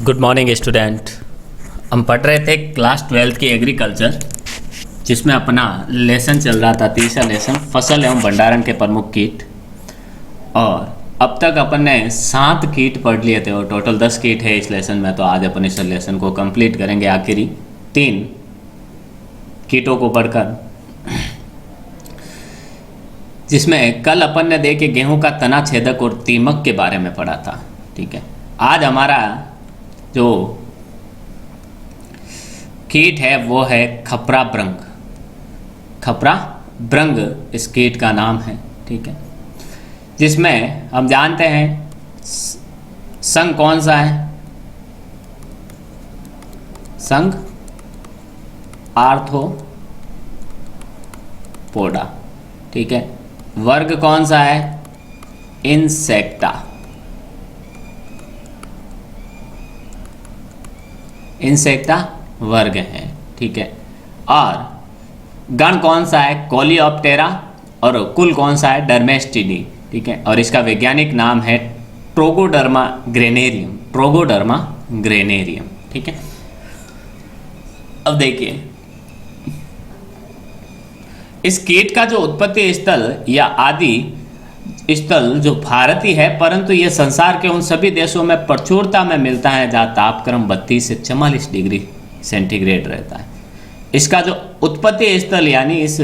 Good morning student. हम पढ़ रहे थे क्लास 12 की एग्रीकल्चर, जिसमें अपना लेसन चल रहा था, तीसरा लेसन फसल एवं भंडारण के प्रमुख कीट। और अब तक अपन ने 7 कीट पढ़ लिए थे और टोटल 10 कीट है इस लेसन में। तो आज अपन इस लेसन को कंप्लीट करेंगे आखिरी 3 कीटों को पढ़कर, जिसमें कल अपन ने देखे गेहूं का तना छेदक और दीमक के बारे में पढ़ा था। ठीक है, आज हमारा जो कीट है वो है खपरा भृंग। खपरा भृंग इस कीट का नाम है। ठीक है, जिसमें हम जानते हैं संघ कौन सा है? संघ आर्थ्रोपोडा। ठीक है, वर्ग कौन सा है? इंसेक्टा। इंसेक्टा वर्ग है। ठीक है, और गण कौन सा है? कोलियोप्टेरा। और कुल कौन सा है? डर्मेस्टिडी। ठीक है, और इसका वैज्ञानिक नाम है ट्रोगोडर्मा ग्रेनेरियम। Trogoderma granarium. ठीक है, अब देखिए इस कीट का जो उत्पत्ति स्थल या आदि स्थल जो भारत ही है, परंतु यह संसार के उन सभी देशों में प्रचुरता में मिलता है जहाँ तापक्रम 32 से 44 डिग्री सेंटीग्रेड रहता है। इसका जो उत्पत्ति स्थल यानी इस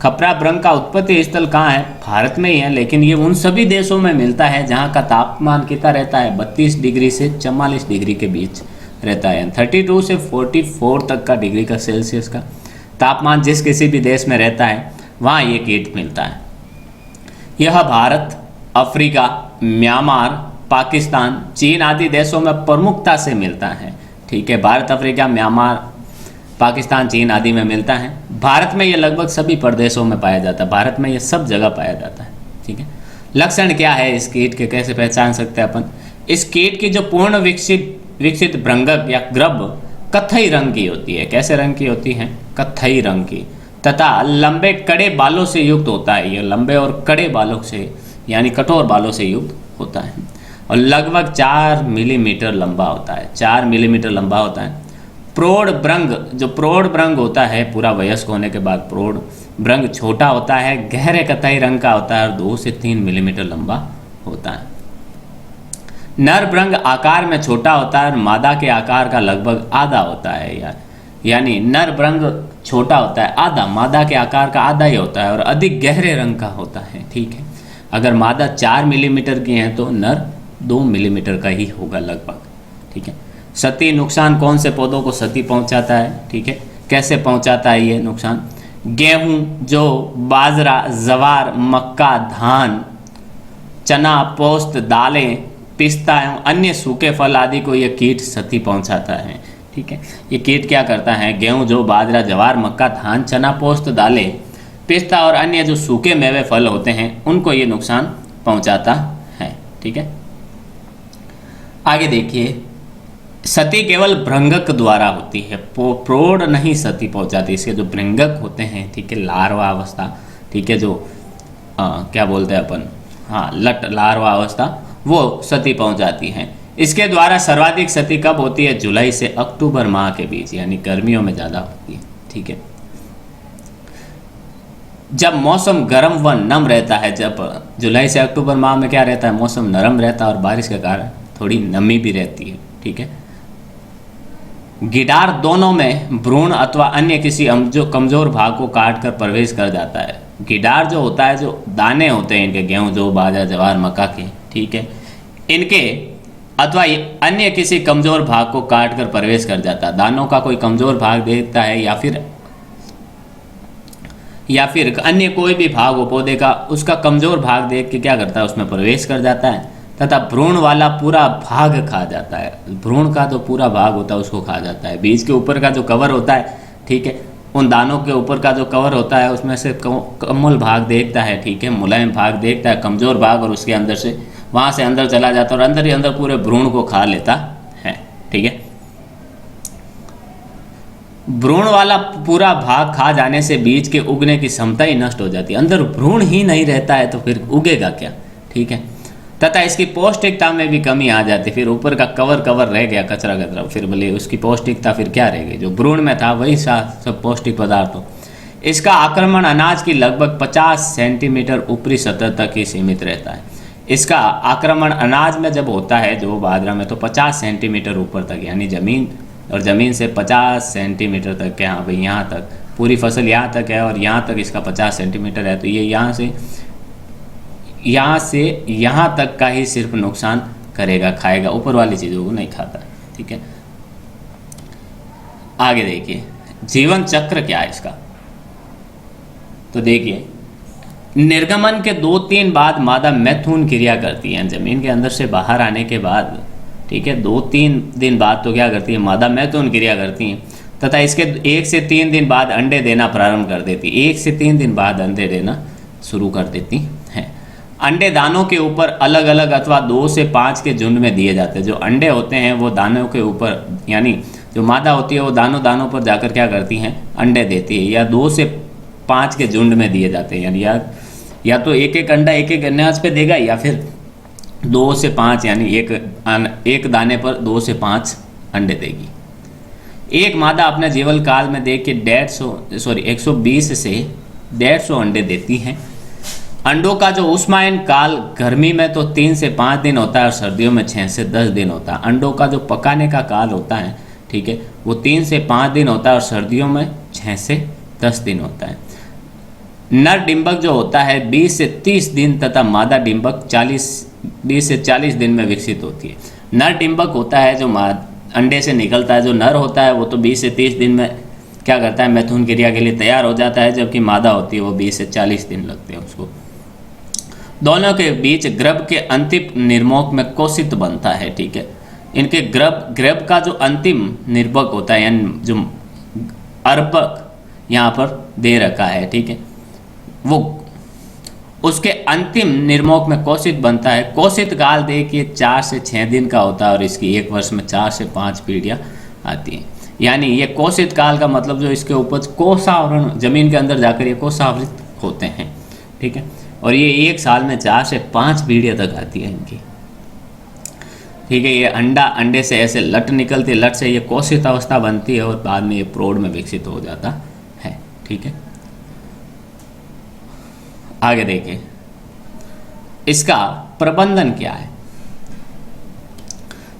खपरा भृंग का उत्पत्ति स्थल कहाँ है? भारत में ही है, लेकिन ये उन सभी देशों में मिलता है जहाँ का तापमान कितना रहता है? 32 डिग्री से 44 डिग्री के बीच रहता है। 32 से 44 तक का डिग्री का सेल्सियस का तापमान जिस किसी भी देश में रहता है वहाँ ये कीट मिलता है। यह भारत, अफ्रीका, म्यांमार, पाकिस्तान, चीन आदि देशों में प्रमुखता से मिलता है। ठीक है, भारत, अफ्रीका, म्यांमार, पाकिस्तान, चीन आदि में मिलता है। भारत में यह लगभग सभी प्रदेशों में पाया जाता है। भारत में यह सब जगह पाया जाता है। ठीक है, लक्षण क्या है इस कीट के, कैसे पहचान सकते हैं अपन? इस कीट की जो पूर्ण विकसित भृंगक या ग्रब कत्थई रंग की होती है। कैसे रंग की होती है? कत्थई रंग की, तथा लंबे कड़े बालों से युक्त होता है। ये लंबे और कड़े बालों से यानी कठोर बालों से युक्त होता है और लगभग 4 मिलीमीटर लंबा होता है। 4 मिलीमीटर लंबा होता है। प्रौढ़ भृंग, जो प्रौढ़ भृंग होता है पूरा वयस्क होने के बाद प्रौढ़ भृंग छोटा होता है, गहरे कत्थई रंग का होता है और 2 से 3 मिलीमीटर लंबा होता है। नर भृंग आकार में छोटा होता है और मादा के आकार का लगभग आधा होता है। यानी नर भृंग छोटा होता है आधा, मादा के आकार का आधा ही होता है और अधिक गहरे रंग का होता है। ठीक है, अगर मादा 4 मिलीमीटर की है तो नर 2 मिलीमीटर का ही होगा लगभग। ठीक है, क्षति नुकसान कौन से पौधों को क्षति पहुंचाता है? ठीक है, कैसे पहुंचाता है ये नुकसान? गेहूं, जौ, बाजरा, जवार, मक्का, धान, चना, पोस्त, दालें, पिस्ता एवं अन्य सूखे फल आदि को यह कीट क्षति पहुंचाता है। ठीक है, ये कीट क्या करता है? गेहूं, जौ, बाजरा, जवार, मक्का, धान, चना, पोस्त, दालें, पिस्ता और अन्य जो सूखे मेवे फल होते हैं उनको ये नुकसान पहुंचाता है। ठीक है, आगे देखिए, क्षति केवल भृंगक द्वारा होती है, प्रौढ़ नहीं क्षति पहुंचाती। इसके जो भृंगक होते हैं, ठीक है, लार्वा अवस्था, ठीक है, जो क्या बोलते हैं अपन, हाँ, लार्वा अवस्था, वो क्षति पहुंचाती है। इसके द्वारा सर्वाधिक क्षति कब होती है? जुलाई से अक्टूबर माह के बीच, यानी गर्मियों में ज़्यादा होती है। ठीक है, जब मौसम गर्म व नम रहता है, जब जुलाई से अक्टूबर माह में क्या रहता है? मौसम नरम रहता है और बारिश के कारण थोड़ी नमी भी रहती है। ठीक है, गिडार दोनों में भ्रूण अथवा अन्य किसी जो कमजोर भाग को काट कर प्रवेश कर जाता है। गिडार जो होता है, जो दाने होते हैं इनके, गेहूं, जौ, बाजरा, जवार, मक्का के, ठीक है, इनके अथवा अन्य किसी कमजोर भाग को काट कर प्रवेश कर जाता है। दानों का कोई कमजोर भाग देखता है या फिर अन्य कोई भी भाग हो पौधे का, उसका कमजोर भाग देख के क्या करता है? उसमें प्रवेश कर जाता है तथा भ्रूण वाला पूरा भाग खा जाता है। भ्रूण का जो पूरा भाग होता है उसको खा जाता है। बीज के ऊपर का जो कवर होता है, ठीक है, उन दानों के ऊपर का जो कवर होता है उसमें से कोमल भाग देखता है, ठीक है, मुलायम भाग देखता है, कमजोर भाग, और उसके अंदर से वहाँ से अंदर चला जाता है और अंदर ही अंदर पूरे भ्रूण को खा लेता है। ठीक है, भ्रूण वाला पूरा भाग खा जाने से बीज के उगने की क्षमता ही नष्ट हो जाती है। अंदर भ्रूण ही नहीं रहता है तो फिर उगेगा क्या? ठीक है, तथा इसकी पौष्टिकता में भी कमी आ जाती। फिर ऊपर का कवर रह गया कचरा कचरा, फिर बोले उसकी पौष्टिकता फिर क्या रह गई, जो भ्रूण में था वही सब पौष्टिक पदार्थ हो। इसका आक्रमण अनाज की लगभग 50 सेंटीमीटर ऊपरी सतह तक ही सीमित रहता है। इसका आक्रमण अनाज में जब होता है जो बाजरा में, तो 50 सेंटीमीटर ऊपर तक, यानी ज़मीन और ज़मीन से 50 सेंटीमीटर तक के, हाँ भाई यहाँ तक पूरी फसल यहाँ तक है और यहाँ तक इसका 50 सेंटीमीटर है, तो ये यहाँ से यहाँ तक का ही सिर्फ नुकसान करेगा, खाएगा, ऊपर वाली चीज़ों को नहीं खाता। ठीक है, आगे देखिए जीवन चक्र क्या है इसका। तो देखिए निर्गमन के 2-3 बाद मादा मैथुन क्रिया करती है, जमीन के अंदर से बाहर आने के बाद, ठीक है, 2-3 दिन बाद तो क्या करती है, मादा मैथुन क्रिया करती हैं तथा इसके 1 से 3 दिन बाद अंडे देना प्रारंभ कर देती, 1 से 3 दिन बाद अंडे देना शुरू कर देती हैं। अंडे दानों के ऊपर अलग अलग अथवा 2 से 5 के झुंड में दिए जाते हैं। जो अंडे होते हैं वो दानों के ऊपर, यानी जो मादा होती है वो दानों पर जाकर क्या करती हैं, अंडे देती है, या 2 से 5 के झुंड में दिए जाते हैं, यानी या तो एक अंडा एक अनाज पे देगा, या फिर 2 से 5, यानी एक दाने पर 2 से 5 अंडे देगी। एक मादा अपने जीवन काल में दे के 120 से 150 अंडे देती हैं। अंडों का जो उष्मायन काल गर्मी में तो 3 से 5 दिन होता है और सर्दियों में 6 से 10 दिन होता है। अंडों का जो पकाने का काल होता है, ठीक है, वो 3 से 5 दिन होता है और सर्दियों में 6 से 10 दिन होता है। नर डिंबक जो होता है 20 से 30 दिन तथा मादा डिंबक 20 से 40 दिन में विकसित होती है। नर डिंबक होता है जो अंडे से निकलता है, जो नर होता है वो तो 20 से 30 दिन में क्या करता है, मैथुन क्रिया के लिए तैयार हो जाता है, जबकि मादा होती है वो 20 से 40 दिन लगते हैं उसको। दोनों के बीच गर्भ के अंतिम निर्मोक में कोशित बनता है। ठीक है, इनके गर्भ का जो अंतिम निर्भक होता है, यानी जो अर्भक यहाँ पर दे रखा है, ठीक है, वो उसके अंतिम निर्मोक में कोशित बनता है। कोशित काल देखिए 4 से 6 दिन का होता है और इसकी 1 वर्ष में 4 से 5 पीढ़ियाँ आती हैं। यानी ये कोशित काल का मतलब जो इसके उपज कोषावरण, जमीन के अंदर जाकर ये कोषावृत होते हैं। ठीक है, और ये 1 साल में 4 से 5 पीढ़ियाँ तक आती है इनकी। ठीक है, ये अंडे से ऐसे लट निकलती है, लट से ये कोशित अवस्था बनती है और बाद में ये प्रौढ़ में विकसित हो जाता है। ठीक है, आगे देखिए इसका प्रबंधन क्या है।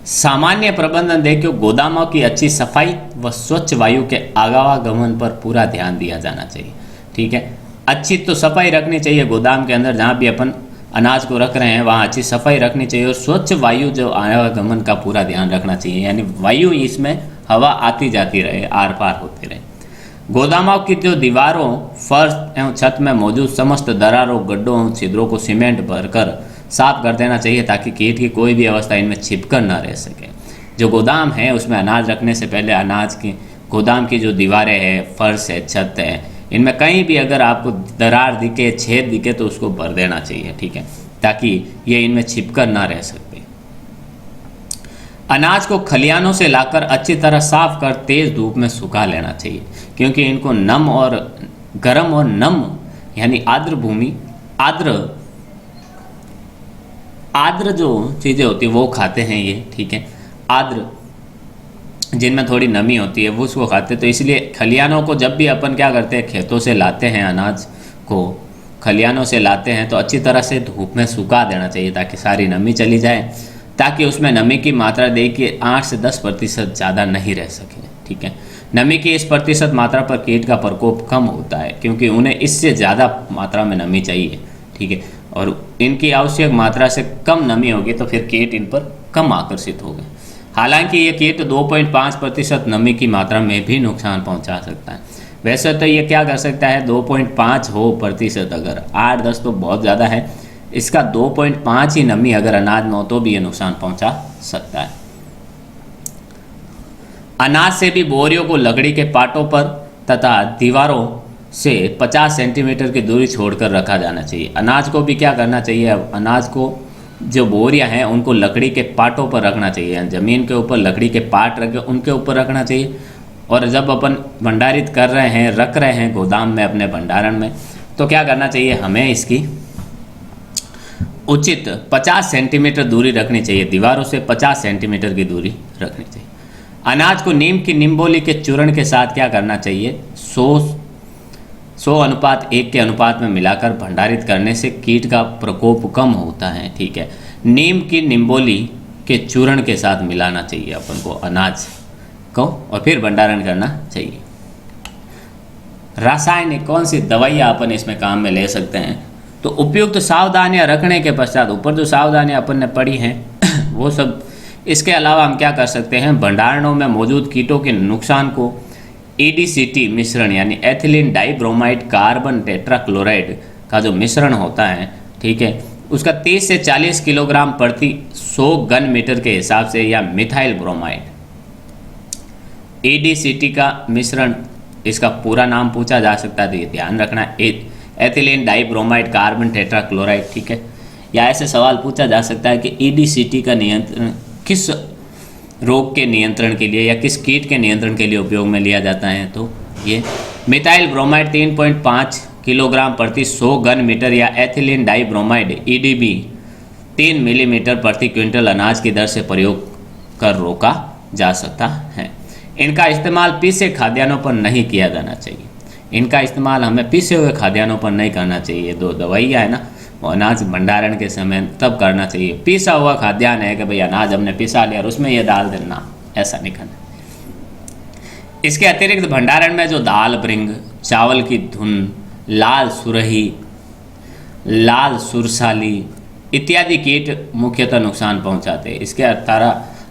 सामान्य प्रबंधन देखिए, गोदामों की अच्छी सफाई व स्वच्छ वायु के आवागमन पर पूरा ध्यान दिया जाना चाहिए। ठीक है, अच्छी तो सफाई रखनी चाहिए गोदाम के अंदर, जहाँ भी अपन अनाज को रख रहे हैं वहाँ अच्छी सफाई रखनी चाहिए और स्वच्छ वायु जो आवागमन का पूरा ध्यान रखना चाहिए, यानी वायु इसमें हवा आती जाती रहे, आर पार होती रहे। गोदामों की जो दीवारों, फर्श एवं छत में मौजूद समस्त दरारों, गड्ढों एवं छिद्रों को सीमेंट भरकर साफ कर देना चाहिए ताकि कीट की कोई भी अवस्था इनमें छिपकर न रह सके। जो गोदाम है उसमें अनाज रखने से पहले अनाज की गोदाम की जो दीवारें हैं, फर्श है, छत है, इनमें कहीं भी अगर आपको दरार दिखे, छेद दिखे तो उसको भर देना चाहिए। ठीक है, ताकि ये इनमें छिपकर ना रह सकते। अनाज को खलियानों से लाकर अच्छी तरह साफ कर तेज धूप में सुखा लेना चाहिए, क्योंकि इनको नम और गर्म और नम यानी आर्द्र भूमि, आर्द्र जो चीज़ें होती है वो खाते हैं ये। ठीक है, आर्द्र जिनमें थोड़ी नमी होती है वो उसको खाते हैं। तो इसलिए खलियानों को जब भी अपन क्या करते हैं, खेतों से लाते हैं अनाज को, खलियानों से लाते हैं तो अच्छी तरह से धूप में सुखा देना चाहिए ताकि सारी नमी चली जाए, ताकि उसमें नमी की मात्रा देखिए 8 से 10% ज़्यादा नहीं रह सके। ठीक है, नमी की इस प्रतिशत मात्रा पर कीट का प्रकोप कम होता है, क्योंकि उन्हें इससे ज़्यादा मात्रा में नमी चाहिए। ठीक है, और इनकी आवश्यक मात्रा से कम नमी होगी तो फिर कीट इन पर कम आकर्षित होगा। हालांकि ये कीट 2.5% नमी की मात्रा में भी नुकसान पहुंचा सकता है। वैसे तो ये क्या कर सकता है, 2.5 हो प्रतिशत, अगर 8-10 तो बहुत ज़्यादा है, इसका 2.5 ही नमी अगर अनाज में हो तो भी ये नुकसान पहुंचा सकता है। अनाज से भी बोरियों को लकड़ी के पाटों पर तथा दीवारों से 50 सेंटीमीटर की दूरी छोड़कर रखा जाना चाहिए। अनाज को भी क्या करना चाहिए, अब अनाज को जो बोरियां हैं उनको लकड़ी के पाटों पर रखना चाहिए, ज़मीन के ऊपर लकड़ी के पाट रख के उनके ऊपर रखना चाहिए। और जब अपन भंडारित कर रहे हैं, रख रहे हैं गोदाम में अपने भंडारण में, तो क्या करना चाहिए हमें, इसकी उचित 50 सेंटीमीटर दूरी रखनी चाहिए, दीवारों से 50 सेंटीमीटर की दूरी रखनी चाहिए। अनाज को नीम की निम्बोली के चूर्ण के साथ क्या करना चाहिए, 100:1 के अनुपात में मिलाकर भंडारित करने से कीट का प्रकोप कम होता है। ठीक है, नीम की निम्बोली के चूर्ण के साथ मिलाना चाहिए अपन को अनाज को, और फिर भंडारण करना चाहिए। रासायनिक कौन सी दवाइयाँ अपन इसमें काम में ले सकते हैं, तो उपयुक्त सावधानियां रखने के पश्चात, ऊपर जो सावधानियां अपन ने पढ़ी हैं वो सब, इसके अलावा हम क्या कर सकते हैं, भंडारणों में मौजूद कीटों के नुकसान को EDCT मिश्रण यानी एथिलीन डाइब्रोमाइड कार्बन टेट्राक्लोराइड का जो मिश्रण होता है, ठीक है, उसका 30 से 40 किलोग्राम प्रति 100 घन मीटर के हिसाब से, या मिथाइल ब्रोमाइड EDCT का मिश्रण, इसका पूरा नाम पूछा जा सकता है तो ये ध्यान रखना, एथिलीन डाइब्रोमाइड कार्बन टेट्राक्लोराइड। ठीक है, या ऐसे सवाल पूछा जा सकता है कि EDCT का नियंत्रण किस रोग के नियंत्रण के लिए या किस कीट के नियंत्रण के लिए उपयोग में लिया जाता है, तो ये मिथाइल ब्रोमाइड 3.5 किलोग्राम प्रति 100 घन मीटर या एथिलीन डाइब्रोमाइड EDB 3 मिलीमीटर प्रति क्विंटल अनाज की दर से प्रयोग कर रोका जा सकता है। इनका इस्तेमाल पीसे खाद्यान्नों पर नहीं किया जाना चाहिए, इनका इस्तेमाल हमें पीसे हुए खाद्यान्नों पर नहीं करना चाहिए। दो दवाइयाँ है ना, वो अनाज भंडारण के समय तब करना चाहिए। पीसा हुआ खाद्यान्न है कि भाई अनाज हमने पिसा लिया और उसमें ये डाल देना, ऐसा नहीं करना। इसके अतिरिक्त भंडारण में जो दाल ब्रिंग, चावल की धुन, लाल सुरही, लाल सुरसाली इत्यादि कीट मुख्यतः नुकसान पहुंचाते हैं। इसके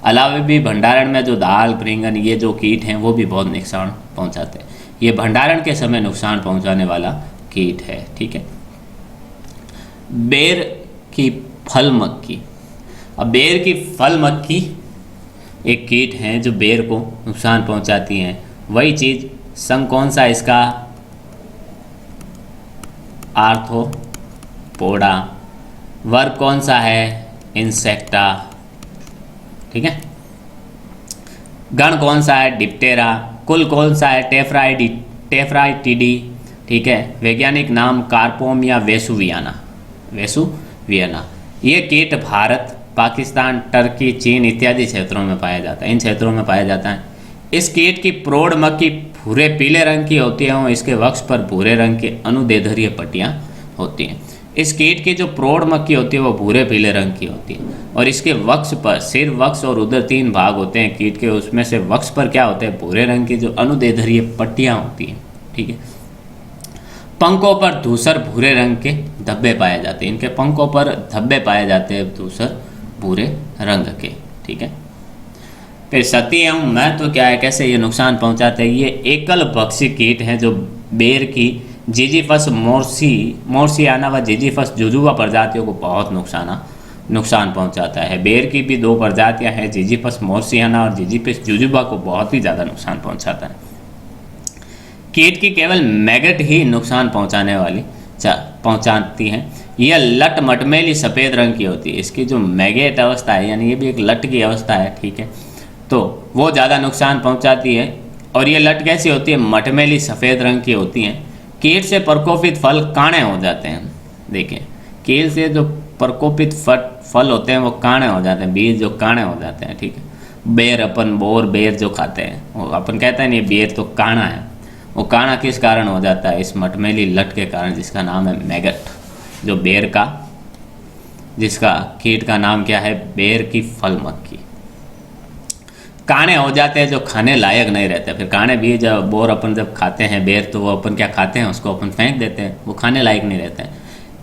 अलावा भी भंडारण में जो दाल ब्रिंगन, ये जो कीट हैं वो भी बहुत नुकसान पहुंचाते हैं। ये भंडारण के समय नुकसान पहुंचाने वाला कीट है। ठीक है, बेर की फल मक्खी। अब बेर की फल मक्खी एक कीट है जो बेर को नुकसान पहुंचाती है। वही चीज़ संघ कौन सा इसका, आर्थ्रोपोडा। वर्ग कौन सा है, इंसेक्टा। ठीक है, गण कौन सा है, डिप्टेरा। कुल कौन सा है, टेफ्राइटिडी। ठीक है, वैज्ञानिक नाम कार्पोम या वेसुवियाना। ये कीट भारत, पाकिस्तान, टर्की, चीन इत्यादि क्षेत्रों में पाया जाता है, इन क्षेत्रों में पाया जाता है। इस कीट की प्रौढ़ मक्खी भूरे पीले रंग की होती है और इसके वक्ष पर भूरे रंग की अनुदैर्ध्य पट्टियाँ होती हैं। इस कीट की जो प्रौढ़ मक्खी होती है वो भूरे पीले रंग की होती है और इसके वक्ष पर, सिर, वक्ष और उधर 3 भाग होते हैं कीट के। उसमें से वक्ष पर क्या होते हैं, भूरे रंग की जो अनुदैर्ध्य पट्टियाँ होती हैं। ठीक है, पंखों पर धूसर भूरे रंग के धब्बे पाए जाते हैं। इनके पंखों पर धब्बे पाए जाते हैं धूसर भूरे रंग के। ठीक है, फिर सती एवं महत्व क्या है, कैसे ये नुकसान पहुंचाते हैं। ये एकल भक्षी कीट हैं जो बेर की जिजीफस मोर्सियाना व जिजीफस जुजुबा प्रजातियों को बहुत नुकसान पहुंचाता है। बेर की भी 2 प्रजातियां हैं, जिजीफस मोर्सियाना और जिजीफस जुजुबा को बहुत ही ज़्यादा नुकसान पहुंचाता है। कीट की केवल मैगट ही नुकसान पहुंचाती हैं। यह लट मटमेली सफ़ेद रंग की होती है। इसकी जो मैगेट अवस्था है, यानी ये भी एक लट की अवस्था है। ठीक है, तो वो ज़्यादा नुकसान पहुंचाती है। और ये लट कैसी होती है, मटमेली सफ़ेद रंग की होती हैं। कीट से प्रकोपित फल काणे हो जाते हैं। देखिए, कीट से जो प्रकोपित फल होते हैं वो काणे हो जाते हैं, बीज जो काणे हो जाते हैं। ठीक है, बेर, अपन बोर बेर जो खाते हैं वो अपन कहते हैं नहीं, बेर तो काणा है। वो काणा किस कारण हो जाता है, इस मटमेली लट के कारण, जिसका नाम है मैगट। जो बेर का, जिसका कीट का नाम क्या है, बेर की फल मक्खी। काणे हो जाते हैं जो खाने लायक नहीं रहते। फिर काणे भी जब बोर अपन जब खाते हैं बेर, तो वो अपन क्या खाते हैं, उसको अपन फेंक देते हैं, वो खाने लायक नहीं रहते हैं।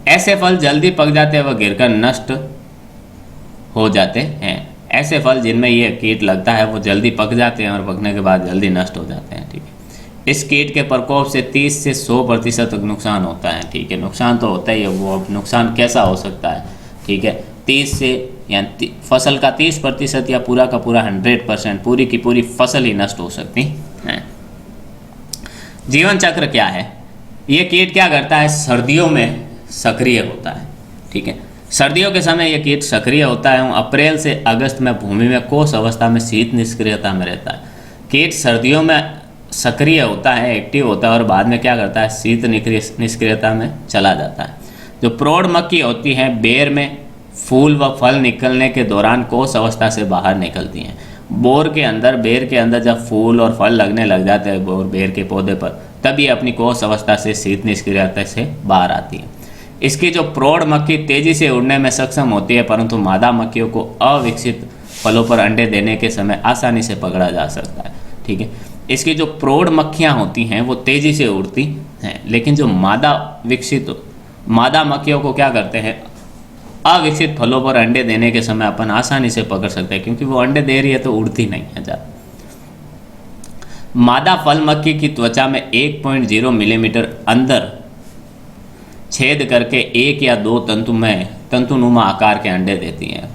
ऐसे फल जल्दी पक जाते हैं, वह गिरकर नष्ट हो जाते हैं। ऐसे फल जिनमें ये कीट लगता है वो जल्दी पक जाते हैं और पकने के बाद जल्दी नष्ट हो जाते हैं। ठीक है, इस कीट के प्रकोप से 30 से 100% तक नुकसान होता है। ठीक है, नुकसान तो होता ही है। वो अब नुकसान कैसा हो सकता है, ठीक है, 30 से या फसल का 30% या पूरा का पूरा 100%, पूरी की पूरी फसल ही नष्ट हो सकती है। जीवन चक्र क्या है, ये कीट क्या करता है, सर्दियों में सक्रिय होता है। ठीक है, सर्दियों के समय ये कीट सक्रिय होता है। अप्रैल से अगस्त में भूमि में कोष अवस्था में शीत निष्क्रियता में रहता है। कीट सर्दियों में सक्रिय होता है, एक्टिव होता है और बाद में क्या करता है, शीत निष्क्रियता में चला जाता है। जो प्रौढ़ मक्खी होती है बेर में फूल व फल निकलने के दौरान कोष अवस्था से बाहर निकलती हैं। बोर के अंदर, बेर के अंदर जब फूल और फल लगने लग जाते हैं बोर बेर के पौधे पर, तब ये अपनी कोष अवस्था से शीत निष्क्रियता से बाहर आती है। इसकी जो प्रौढ़ मक्खी तेजी से उड़ने में सक्षम होती है, परंतु मादा मक्खियों को अविकसित फलों पर अंडे देने के समय आसानी से पकड़ा जा सकता है। ठीक है, इसकी जो प्रौढ़ मक्खियाँ होती हैं वो तेजी से उड़ती हैं, लेकिन जो मादा मक्खियों को क्या करते हैं, अविकसित फलों पर अंडे देने के समय अपन आसानी से पकड़ सकते हैं, क्योंकि वो अंडे दे रही है तो उड़ती नहीं है ज़्यादा। मादा फल मक्खी की त्वचा में 1.0 मिलीमीटर अंदर छेद करके 1 या 2 तंतुनुमा आकार के अंडे देती हैं।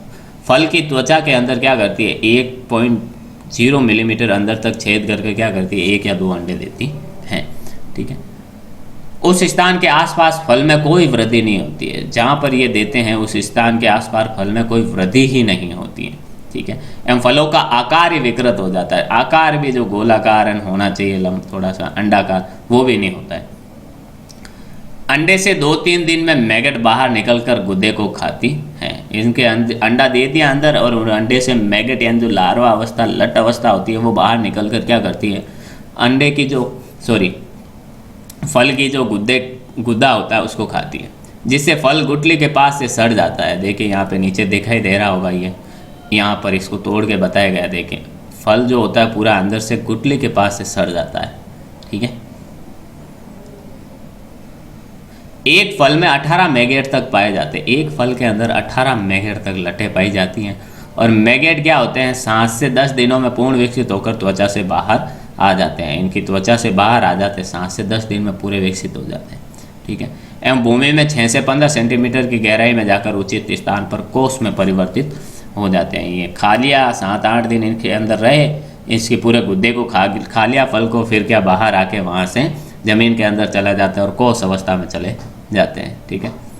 फल की त्वचा के अंदर क्या करती है, 1.0 मिलीमीटर अंदर तक छेद करके क्या करती है, 1 या 2 अंडे देती हैं। ठीक है, उस स्थान के आसपास फल में कोई वृद्धि नहीं होती है। जहाँ पर ये देते हैं उस स्थान के आसपास फल में कोई वृद्धि ही नहीं होती है। ठीक है, एवं फलों का आकार ही विकृत हो जाता है। आकार भी जो गोलाकार होना चाहिए, थोड़ा सा अंडाकार, वो भी नहीं होता है। अंडे से 2-3 दिन में मैगट बाहर निकलकर गुद्दे को खाती हैं। इनके अंडा दे दिया अंदर, और अंडे से मैगट यानी जो लार्वा अवस्था, लट अवस्था होती है, वो बाहर निकलकर क्या करती है, अंडे की फल की जो गुद्दा होता है उसको खाती है, जिससे फल गुठली के पास से सड़ जाता है। देखिए यहाँ पे नीचे दिखाई दे रहा होगा, ये यहाँ पर इसको तोड़ के बताया गया। देखिए फल जो होता है पूरा अंदर से गुठली के पास से सड़ जाता है। ठीक है, एक फल में 18 मैगेट तक पाए जाते हैं। एक फल के अंदर 18 मैगेट तक लटें पाई जाती हैं। और मैगेट क्या होते हैं, 7 से 10 दिनों में पूर्ण विकसित होकर त्वचा से बाहर आ जाते हैं। इनकी त्वचा से बाहर आ जाते हैं, 7 से 10 दिन में पूरे विकसित हो जाते हैं। ठीक है, एवं भूमि में 6 से 15 सेंटीमीटर की गहराई में जाकर उचित स्थान पर कोष में परिवर्तित हो जाते हैं। ये खा लिया, 7-8 दिन इनके अंदर रहे, इसके पूरे गुद्दे को खा लिया फल को, फिर क्या बाहर आके वहाँ से ज़मीन के अंदर चला जाता है और कोष अवस्था में चले जाते हैं। ठीक है,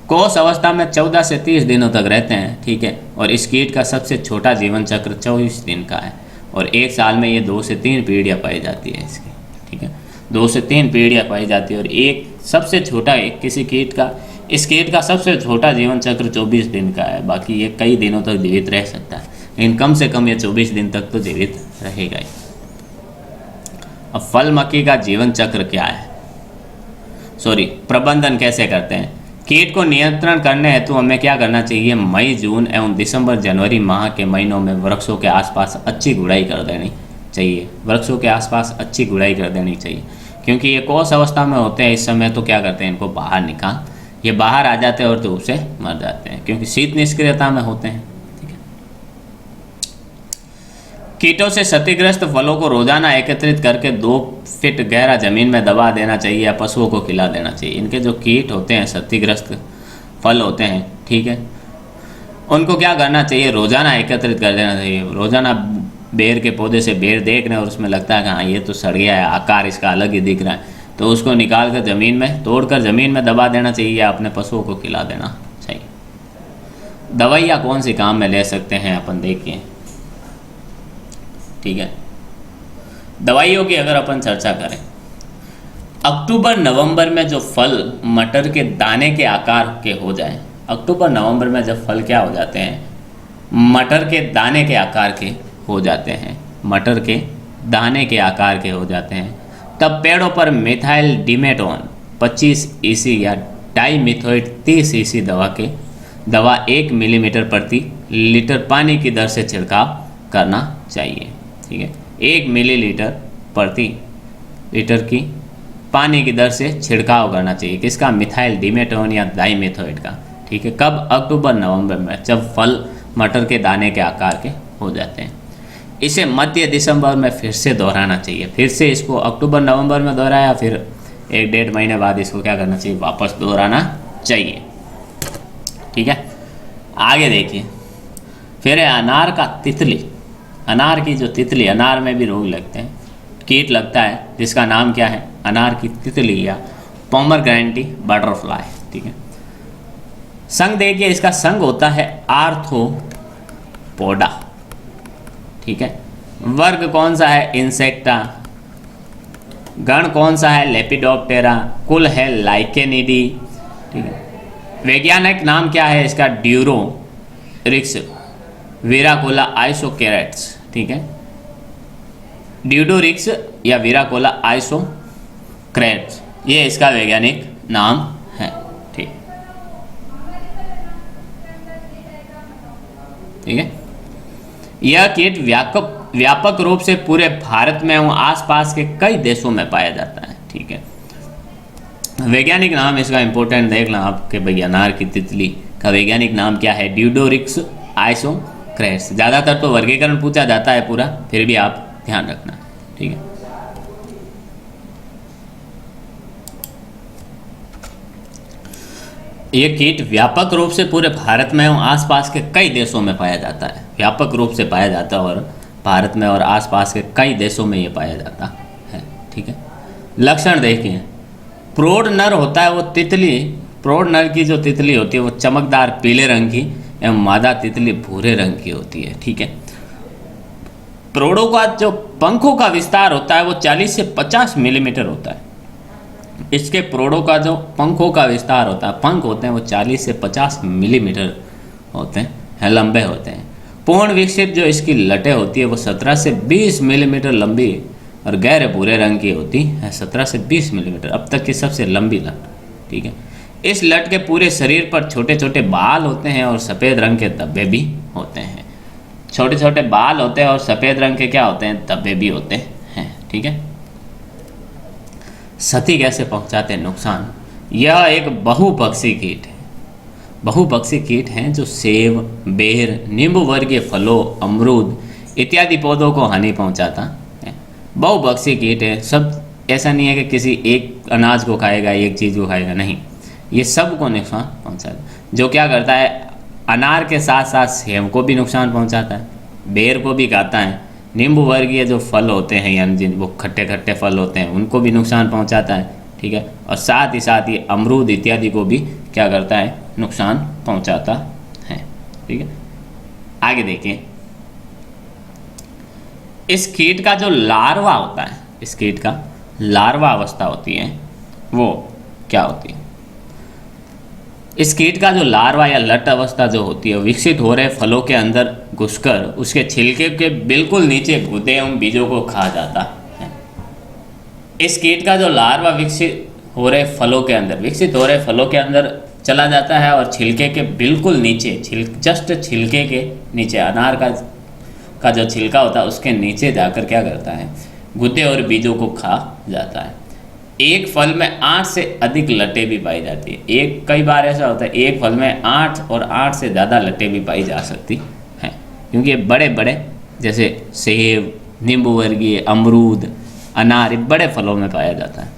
कोष अवस्था में 14 से 30 दिनों तक रहते हैं। ठीक है, और इस कीट का सबसे छोटा जीवन चक्र 24 दिन का है, और एक साल में ये 2 से 3 पीढ़ियाँ पाई जाती है इसकी। ठीक है, 2 से 3 पीढ़ियाँ पाई जाती है, और एक सबसे छोटा किसी कीट का, इस कीट का सबसे छोटा जीवन चक्र 24 दिन का है। बाकी ये कई दिनों तक जीवित रह सकता है, लेकिन कम से कम ये 24 दिन तक तो जीवित रहेगा ही। अब फल मक्खी का जीवन चक्र क्या है, प्रबंधन कैसे करते हैं। कीट को नियंत्रण करने हेतु हमें क्या करना चाहिए, मई, जून एवं दिसंबर, जनवरी माह के महीनों में वृक्षों के आसपास अच्छी गुड़ाई कर देनी चाहिए। वृक्षों के आसपास अच्छी गुड़ाई कर देनी चाहिए, क्योंकि ये कोष अवस्था में होते हैं इस समय, तो क्या करते हैं, इनको बाहर निकाल, ये बाहर आ जाते हैं और धूप से मर जाते हैं, क्योंकि शीत निष्क्रियता में होते हैं। ठीक है, कीटों से क्षतिग्रस्त फलों को रोजाना एकत्रित करके 2 फीट गहरा जमीन में दबा देना चाहिए या पशुओं को खिला देना चाहिए। इनके जो कीट होते हैं, क्षतिग्रस्त फल होते हैं, ठीक है, उनको क्या करना चाहिए, रोजाना एकत्रित कर देना चाहिए। रोजाना बेर के पौधे से बेर देखने और उसमें लगता है कि हाँ ये तो सड़ गया है, आकार इसका अलग ही दिख रहा है, तो उसको निकाल कर ज़मीन में, तोड़कर ज़मीन में दबा देना चाहिए या अपने पशुओं को खिला देना चाहिए। दवाइयाँ कौन सी काम में ले सकते हैं अपन देखिए। ठीक है, दवाइयों की अगर अपन चर्चा करें, अक्टूबर नवंबर में जो फल मटर के दाने के आकार के हो जाए, अक्टूबर नवंबर में जब फल क्या हो जाते हैं, मटर के दाने के आकार के हो जाते हैं, मटर के दाने के आकार के हो जाते हैं, तब पेड़ों पर मिथाइल डिमेटोन 25 ईसी या डाइमिथोइट 30 ईसी दवा 1 मिलीमीटर प्रति लीटर पानी की दर से छिड़काव करना चाहिए। ठीक है, 1 मिलीलीटर प्रति लीटर की पानी की दर से छिड़काव करना चाहिए। किसका, मिथाइल डिमेटोन या डाइमिथोइट का। ठीक है, कब, अक्टूबर नवंबर में, जब फल मटर के दाने के आकार के हो जाते हैं। इसे मध्य दिसंबर में फिर से दोहराना चाहिए। फिर से इसको अक्टूबर नवंबर में दोहराया, फिर 1-1.5 महीने बाद इसको क्या करना चाहिए, वापस दोहराना चाहिए। ठीक है, आगे देखिए, फिर है अनार का तितली। अनार की जो तितली, अनार में भी रोग लगते हैं, कीट लगता है, जिसका नाम क्या है, अनार की तितली या पोमरग्रेनेट बटरफ्लाई। ठीक है, संघ देखिए, इसका संघ होता है आर्थ्रोपोडा। ठीक है, वर्ग कौन सा है, इंसेक्टा। गण कौन सा है, लेपिडोप्टेरा। कुल है लाइकेनिडी। ठीक है, वैज्ञानिक नाम क्या है इसका? ड्यूडोरिक्स विराकोला आइसोकेरेट्स। ठीक है, ड्यूडोरिक्स या विराकोला आइसोक्रेट्स, ये इसका वैज्ञानिक नाम है। ठीक ठीक है, यह कीट व्यापक रूप से पूरे भारत में एवं आसपास के कई देशों में पाया जाता है। ठीक है, वैज्ञानिक नाम इसका इंपॉर्टेंट देखना आपके भैया, अनार की तितली का वैज्ञानिक नाम क्या है? ड्यूडोरिक्स आइसोक्रेट्स। ज़्यादातर तो वर्गीकरण पूछा जाता है पूरा, फिर भी आप ध्यान रखना। ठीक है, यह कीट व्यापक रूप से पूरे भारत में एवं आसपास के कई देशों में पाया जाता है। व्यापक रूप से पाया जाता है और भारत में और आसपास के कई देशों में ये पाया जाता है। ठीक है, लक्षण देखिए। प्रौढ़ नर होता है वो तितली, प्रौढ़ नर की जो तितली होती है वो चमकदार पीले रंग की एवं मादा तितली भूरे रंग की होती है। ठीक है, प्रौढ़ों का जो पंखों का विस्तार होता है वो 40 से 50 मिलीमीटर होता है। इसके प्रौढ़ों का जो पंखों का विस्तार होता है, पंख होते हैं वो 40 से 50 मिलीमीटर होते हैं, लंबे होते हैं। पूर्ण विकसित जो इसकी लटें होती है वो 17 से 20 मिलीमीटर लंबी और गहरे भूरे रंग की होती है। 17 से 20 मिलीमीटर अब तक की सबसे लंबी लट। ठीक है, इस लट के पूरे शरीर पर छोटे छोटे बाल होते हैं और सफ़ेद रंग के धब्बे भी होते हैं। छोटे छोटे बाल होते हैं और सफ़ेद रंग के क्या होते हैं? धब्बे भी होते हैं। ठीक है, क्षति कैसे पहुंचाते हैं? नुकसान। यह एक बहुपक्षी कीट है। बहुपक्षी कीट हैं जो सेब, बेर, नींबू वर्गीय फलों, अमरूद इत्यादि पौधों को हानि पहुंचाता है। बहुपक्षी कीट है, सब ऐसा नहीं है कि किसी एक अनाज को खाएगा, एक चीज़ को खाएगा, नहीं, ये सब को नुकसान पहुंचाता है। जो क्या करता है, अनार के साथ साथ सेब को भी नुकसान पहुंचाता है, बेर को भी खाता है, नींबू वर्गीय जो फल होते हैं यानी जिन वो खट्टे खट्टे फल होते हैं उनको भी नुकसान पहुंचाता है। ठीक है, और साथ ही अमरूद इत्यादि को भी क्या करता है? नुकसान पहुंचाता है। ठीक है, आगे देखिए। इस कीट का जो लार्वा होता है, इस कीट का लार्वा अवस्था होती है वो क्या होती है? इस कीट का जो लार्वा या लट अवस्था जो होती है विकसित हो रहे फलों के अंदर घुसकर उसके छिलके के बिल्कुल नीचे गूदे एवं बीजों को खा जाता है। इस कीट का जो लार्वा विकसित हो रहे फलों के अंदर चला जाता है और छिलके के बिल्कुल नीचे, जस्ट छिलके के नीचे, अनार का जो छिलका होता है उसके नीचे जाकर क्या करता है? गूदे और बीजों को खा जाता है। एक फल में 8 से अधिक लटें भी पाई जाती है। कई बार ऐसा होता है एक फल में 8 और 8 से ज़्यादा लटें भी पाई जा सकती हैं, क्योंकि ये बड़े बड़े जैसे सेब, नींबू वर्गीय, अमरूद, अनार बड़े फलों में पाया जाता है।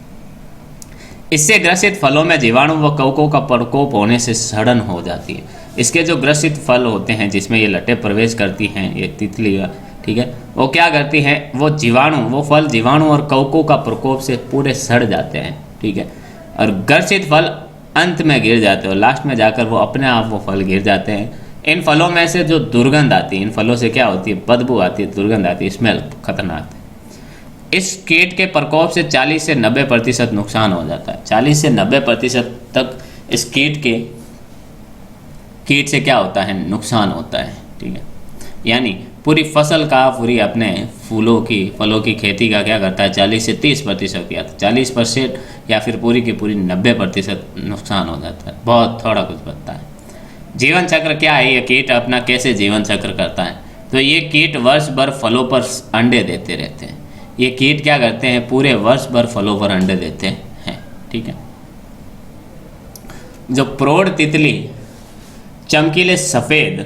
इससे ग्रसित फलों में जीवाणु व कवकों का प्रकोप होने से सड़न हो जाती है। इसके जो ग्रसित फल होते हैं जिसमें ये लटें प्रवेश करती हैं, ये तितली, ठीक है, वो क्या करती हैं? वो फल जीवाणु और कवकों का प्रकोप से पूरे सड़ जाते हैं। ठीक है, और ग्रसित फल अंत में गिर जाते हैं और लास्ट में जाकर वो अपने आप वो फल गिर जाते हैं। इन फलों में से जो दुर्गंध आती है, इन फलों से क्या होती है? बदबू आती है, दुर्गंध आती है, स्मेल खतरनाक है। इस कीट के प्रकोप से 40 से 90% नुकसान हो जाता है। 40 से 90% तक इस कीट से क्या होता है? नुकसान होता है। ठीक है, यानी पूरी फसल का, पूरी अपने फलों की खेती का क्या करता है? 40 से 30% या 40% या फिर पूरी की पूरी 90% नुकसान हो जाता है। बहुत थोड़ा कुछ बचता है। जीवन चक्र क्या है? ये कीट अपना कैसे जीवन चक्र करता है? तो ये कीट वर्ष भर फलों पर अंडे देते रहते हैं। ये कीट क्या करते हैं? पूरे वर्ष भर फलों पर अंडे देते हैं। ठीक है, जो प्रौढ़ तितली चमकीले सफ़ेद,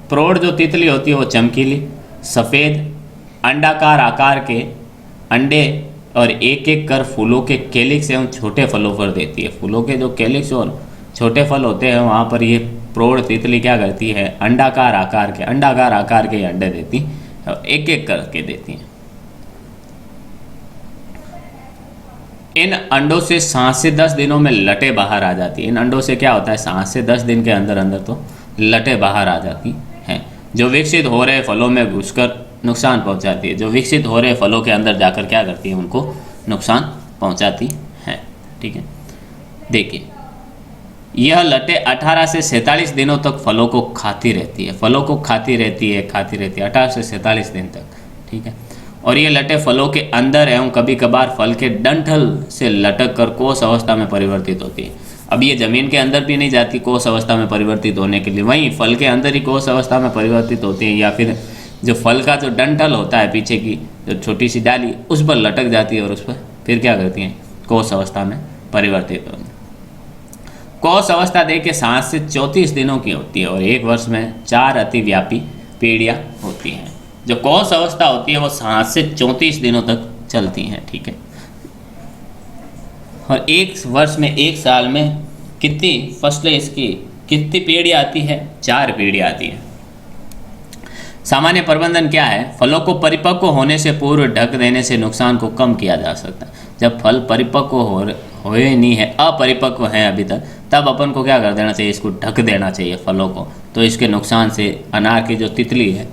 प्रौढ़ जो तितली होती है वो चमकीली सफ़ेद अंडाकार आकार के अंडे और एक एक कर फूलों के कैलिक्स एवं छोटे फलों पर देती है। फूलों के जो कैलिक्स और छोटे फल होते हैं वहाँ पर ये प्रौढ़ तितली क्या करती है? अंडाकार आकार के अंडे देती और एक एक करके देती हैं। इन अंडों से 7 से 10 दिनों में लटें बाहर आ जाती है। इन अंडों से क्या होता है? 7 से 10 दिन के अंदर अंदर तो लटें बाहर आ जाती हैं, जो विकसित हो रहे फलों में घुसकर नुकसान पहुंचाती है। जो विकसित हो रहे फलों के अंदर जाकर क्या करती है? उनको नुकसान पहुंचाती है। ठीक है, देखिए यह लटें 18 से 47 दिनों तक फलों को खाती रहती है, फलों को खाती रहती है 18 से 47 दिन तक, ठीक है। और ये लटें फलों के अंदर एवं कभी कभार फल के डंठल से लटक कर कोष अवस्था में परिवर्तित होती है। अब ये ज़मीन के अंदर भी नहीं जाती कोष अवस्था में परिवर्तित होने के लिए, वहीं फल के अंदर ही कोष अवस्था में परिवर्तित होती है, या फिर जो फल का जो डंठल होता है पीछे की जो छोटी सी डाली उस पर लटक जाती है और उस पर फिर क्या करती हैं, कोष अवस्था में परिवर्तित होती है। कोष अवस्था देखिए 7 से 34 दिनों की होती है और एक वर्ष में 4 अतिव्यापी पीढ़ियाँ होती हैं। जो कोष अवस्था होती है वो 7 से 34 दिनों तक चलती हैं, ठीक है। और एक वर्ष में, एक साल में कितनी फसलें इसकी, कितनी पीढ़ियाँ आती है, 4 पीढ़ियाँ आती हैं। सामान्य प्रबंधन क्या है, फलों को परिपक्व होने से पूर्व ढक देने से नुकसान को कम किया जा सकता है। जब फल परिपक्व हुए नहीं है, अपरिपक्व हैं अभी तक, तब अपन को क्या कर देना चाहिए, इसको ढक देना चाहिए फलों को, तो इसके नुकसान से, अनार की जो तितली है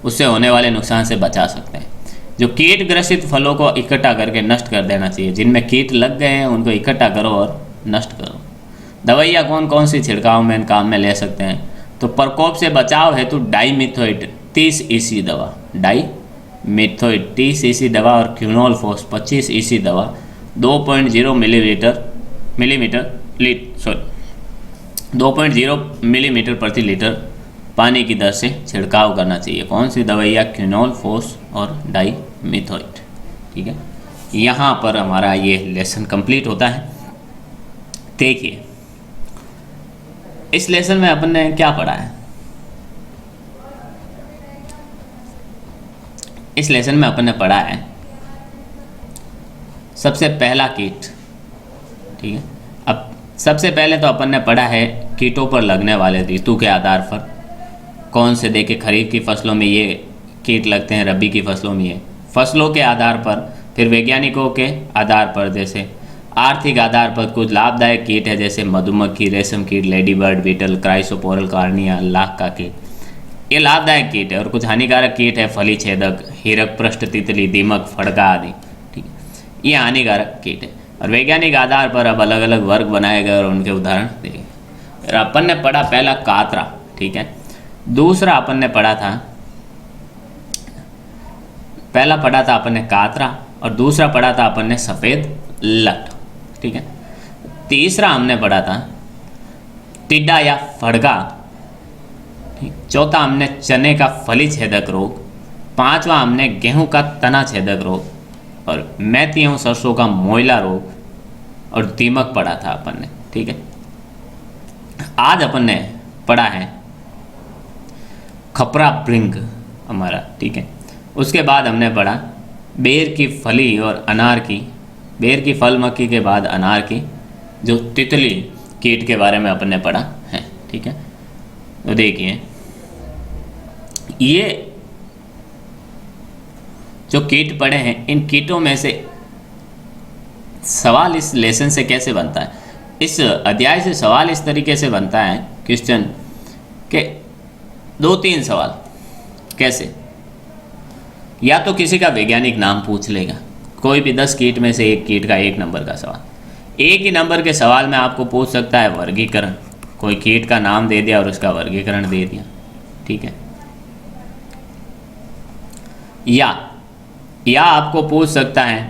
उससे होने वाले नुकसान से बचा सकते हैं। जो कीट ग्रसित फलों को इकट्ठा करके नष्ट कर देना चाहिए, जिनमें कीट लग गए हैं उनको इकट्ठा करो और नष्ट करो। दवाइयाँ कौन कौन सी छिड़काव में काम में ले सकते हैं, तो प्रकोप से बचाव हेतु डाइमिथोएट 30 ईसी दवा, डाइमिथोएट 30 ईसी दवा और क्यूनोलफॉस 25 ईसी दवा 2.0 मिलीमीटर प्रति लीटर पानी की दर से छिड़काव करना चाहिए। कौन सी दवाइयाँ, क्यूनोलफॉस और डाइमिथोएट, ठीक है। यहाँ पर हमारा ये लेसन कंप्लीट होता है। देखिए इस लेसन में अपन ने क्या पढ़ा है, इस लेसन में अपन ने पढ़ा है सबसे पहला कीट, ठीक है। अब सबसे पहले तो अपन ने पढ़ा है कीटों पर लगने वाले ऋतु के आधार पर, कौन से देखे, खरीफ की फसलों में ये कीट लगते हैं, रबी की फसलों में ये, फसलों के आधार पर, फिर वैज्ञानिकों के आधार पर, जैसे आर्थिक आधार पर कुछ लाभदायक कीट है जैसे मधुमक्खी, रेशम कीट, lady bird beetle, Chrysoperla carnea, लाख का कीट, ये लाभदायक कीट है। और कुछ हानिकारक कीट है फली छेदक, हिरक, पृष्ठ तितली, दीमक, फड़का आदि, ठीक है, ये हानिकारक कीट है। और वैज्ञानिक आधार पर अब अलग अलग वर्ग बनाए गए और उनके उदाहरण देंगे। फिर अपन ने पढ़ा पहला कातरा, ठीक है। दूसरा अपन ने पढ़ा था, पहला पढ़ा था अपन ने कातरा और दूसरा पढ़ा था अपन ने सफ़ेद लट, ठीक है। तीसरा हमने पढ़ा था टिड्डा या फड़का, ठीक। चौथा हमने चने का फली छेदक रोग, पांचवा हमने गेहूं का तना छेदक रोग, और मेथी एवं सरसों का मोइला रोग और दीमक पढ़ा था अपन ने, ठीक है। आज अपन ने पढ़ा है खपरा ब्रिंग हमारा, ठीक है। उसके बाद हमने पढ़ा बेर की फली और अनार की, बेर की फल मक्खी के बाद अनार की जो तितली कीट के बारे में अपन ने पढ़ा है, ठीक है। तो देखिए ये जो कीट पढ़े हैं, इन कीटों में से सवाल इस लेसन से कैसे बनता है, इस अध्याय से सवाल इस तरीके से बनता है क्वेश्चन के 2-3 सवाल। कैसे, या तो किसी का वैज्ञानिक नाम पूछ लेगा, कोई भी 10 कीट में से एक कीट का 1 नंबर का सवाल, एक ही नंबर के सवाल में आपको पूछ सकता है वर्गीकरण, कोई कीट का नाम दे दिया और उसका वर्गीकरण दे दिया, ठीक है। या आपको पूछ सकता है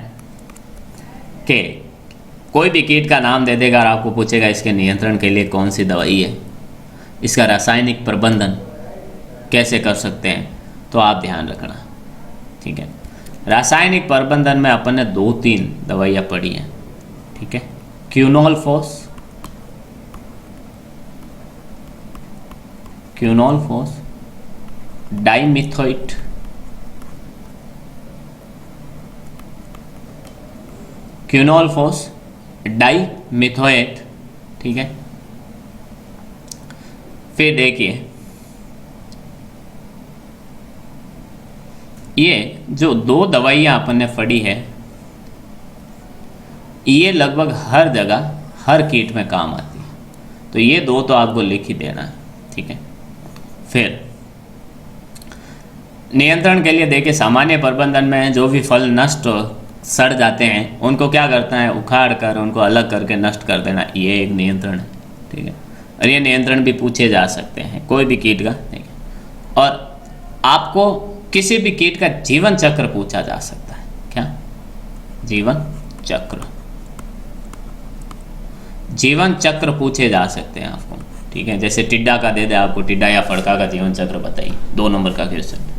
कि कोई भी कीट का नाम दे देगा और आपको पूछेगा इसके नियंत्रण के लिए कौन सी दवाई है, इसका रासायनिक प्रबंधन कैसे कर सकते हैं, तो आप ध्यान रखना, ठीक है। रासायनिक प्रबंधन में अपन ने 2-3 दवाइयाँ पढ़ी हैं, ठीक है। क्यूनोलफॉस, डाइमिथोएट, ठीक है। फिर देखिए ये जो 2 दवाइयाँ अपन ने पढ़ी है, ये लगभग हर जगह हर कीट में काम आती है, तो ये 2 तो आपको लिख ही देना है, ठीक है। फिर नियंत्रण के लिए देखिए सामान्य प्रबंधन में जो भी फल नष्ट सड़ जाते हैं उनको क्या करता है, उखाड़ कर उनको अलग करके नष्ट कर देना, ये एक नियंत्रण है, ठीक है। और ये नियंत्रण भी पूछे जा सकते हैं कोई भी कीट का, ठीक है। और आपको किसी भी कीट का जीवन चक्र पूछा जा सकता है। क्या? जीवन चक्र, जीवन चक्र पूछे जा सकते हैं आपको, ठीक है। जैसे टिड्डा का दे दे आपको, टिड्डा या फड़का का जीवन चक्र बताइए, 2 नंबर का क्वेश्चन।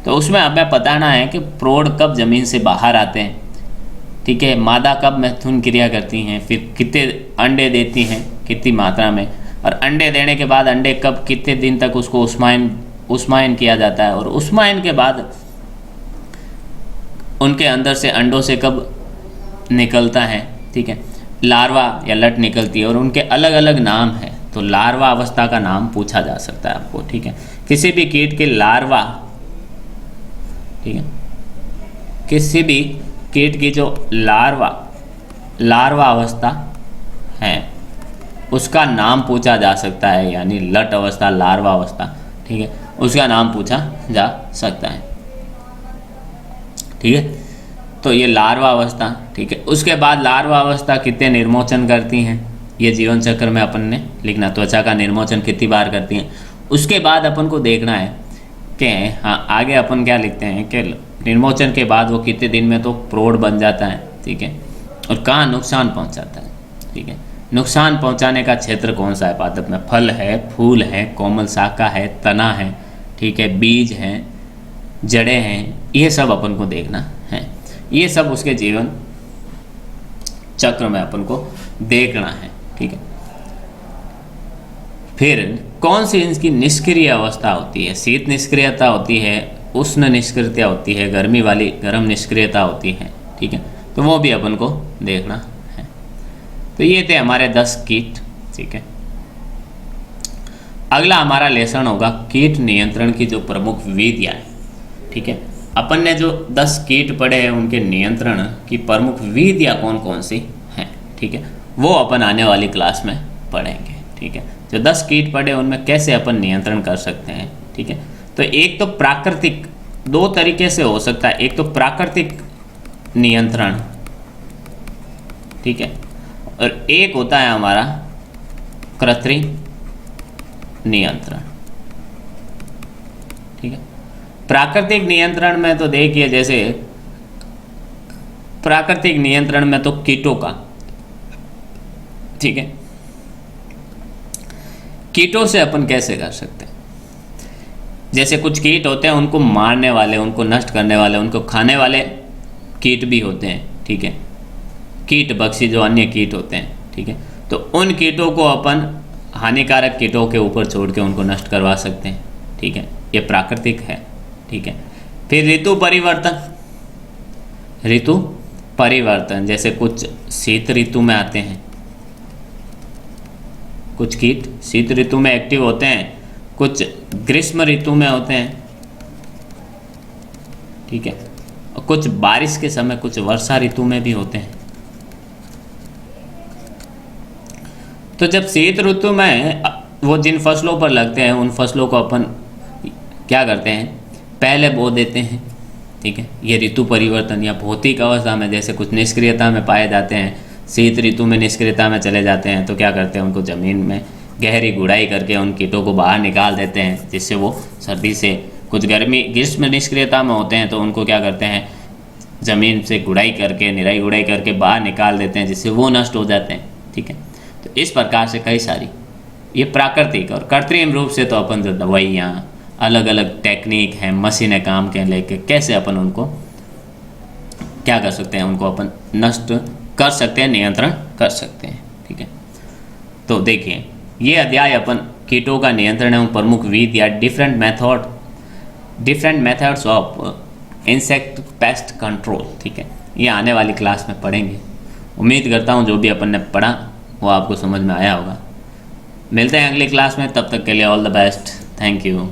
तो उसमें हमें बताना है कि प्रौढ़ कब जमीन से बाहर आते हैं, ठीक है। मादा कब मैथुन क्रिया करती हैं, फिर कितने अंडे देती हैं, कितनी मात्रा में, और अंडे देने के बाद अंडे कब कितने दिन तक उसको उस्मायन किया जाता है, और उस्मायन के बाद उनके अंदर से अंडों से कब निकलता है, ठीक है। लार्वा या लट निकलती है और उनके अलग अलग नाम है। तो लार्वा अवस्था का नाम पूछा जा सकता है आपको, ठीक है। किसी भी कीट के लार्वा, ठीक है, किसी भी कीट की जो लार्वा अवस्था है उसका नाम पूछा जा सकता है, यानी लट अवस्था, लार्वा अवस्था, ठीक है, उसका नाम पूछा जा सकता है, ठीक है। तो ये लार्वा अवस्था, ठीक है। उसके बाद लार्वा अवस्था कितने निर्मोचन करती हैं, ये जीवन चक्र में अपन ने लिखना, त्वचा का निर्मोचन कितनी बार करती हैं। उसके बाद अपन को देखना है कि हाँ आगे अपन क्या लिखते हैं कि निर्मोचन के बाद वो कितने दिन में तो प्रौढ़ बन जाता है, ठीक है, और कहाँ नुकसान पहुंचाता है, ठीक है। नुकसान पहुंचाने का क्षेत्र कौन सा है पादप में? फल है, फूल है, कोमल शाखा है, तना है, ठीक है, बीज है, जड़ें हैं, ये सब अपन को देखना है। ये सब उसके जीवन चक्र में अपन को देखना है, ठीक है। फिर कौन सी इनकी निष्क्रिय अवस्था होती है? शीत निष्क्रियता होती है, उष्ण निष्क्रियता होती है, गर्म निष्क्रियता होती है, ठीक है। तो वो भी अपन को देखना है। तो ये थे हमारे 10 कीट, ठीक है। अगला हमारा लेसन होगा कीट नियंत्रण की जो प्रमुख विधियाँ हैं, ठीक है। अपन ने जो 10 कीट पढ़े हैं उनके नियंत्रण की प्रमुख विधियाँ कौन कौन सी हैं, ठीक है, वो अपन आने वाली क्लास में पढ़ेंगे, ठीक है। जो 10 कीट पढ़े उनमें कैसे अपन नियंत्रण कर सकते हैं, ठीक है। तो एक तो प्राकृतिक, 2 तरीके से हो सकता है। एक तो प्राकृतिक नियंत्रण, ठीक है, और एक होता है हमारा कृत्रिम नियंत्रण, ठीक है। प्राकृतिक नियंत्रण में तो देखिए, जैसे प्राकृतिक नियंत्रण में तो कीटों का, ठीक है, कीटों से अपन कैसे कर सकते हैं? जैसे कुछ कीट होते हैं उनको मारने वाले, उनको नष्ट करने वाले, उनको खाने वाले कीट भी होते हैं, ठीक है, कीट बक्सी जो अन्य कीट होते हैं, ठीक है। तो उन कीटों को अपन हानिकारक कीटों के ऊपर छोड़ के उनको नष्ट करवा सकते हैं, ठीक है, ये प्राकृतिक है, ठीक है। फिर ऋतु परिवर्तन, जैसे कुछ शीत ऋतु में आते हैं, कुछ कीट शीत ऋतु में एक्टिव होते हैं, कुछ ग्रीष्म ऋतु में होते हैं, ठीक है, और कुछ बारिश के समय, कुछ वर्षा ऋतु में भी होते हैं। तो जब शीत ऋतु में वो जिन फसलों पर लगते हैं उन फसलों को अपन क्या करते हैं, पहले बो देते हैं, ठीक है। ये ऋतु परिवर्तन या भौतिक अवस्था में जैसे कुछ निष्क्रियता में पाए जाते हैं, शीत ऋतु में निष्क्रियता में चले जाते हैं, तो क्या करते हैं, उनको ज़मीन में गहरी गुड़ाई करके उन कीटों को बाहर निकाल देते हैं, जिससे वो सर्दी से, कुछ ग्रीष्म निष्क्रियता में होते हैं तो उनको क्या करते हैं, ज़मीन से गुड़ाई करके, निराई गुड़ाई करके बाहर निकाल देते हैं, जिससे वो नष्ट हो जाते हैं, ठीक है। तो इस प्रकार से कई सारी ये प्राकृतिक और कृत्रिम रूप से तो अपन जो दवाइयाँ, अलग अलग टेक्निक हैं, मशीनें काम के लेके कैसे अपन उनको क्या कर सकते हैं, उनको अपन नष्ट कर सकते हैं, नियंत्रण कर सकते हैं, ठीक है। तो देखिए ये अध्याय अपन कीटों का नियंत्रण एवं प्रमुख विधि या different methods of insect pest control, ठीक है, ये आने वाली क्लास में पढ़ेंगे। उम्मीद करता हूँ जो भी अपन ने पढ़ा वो आपको समझ में आया होगा। मिलते हैं अगली क्लास में, तब तक के लिए all the best, thank you.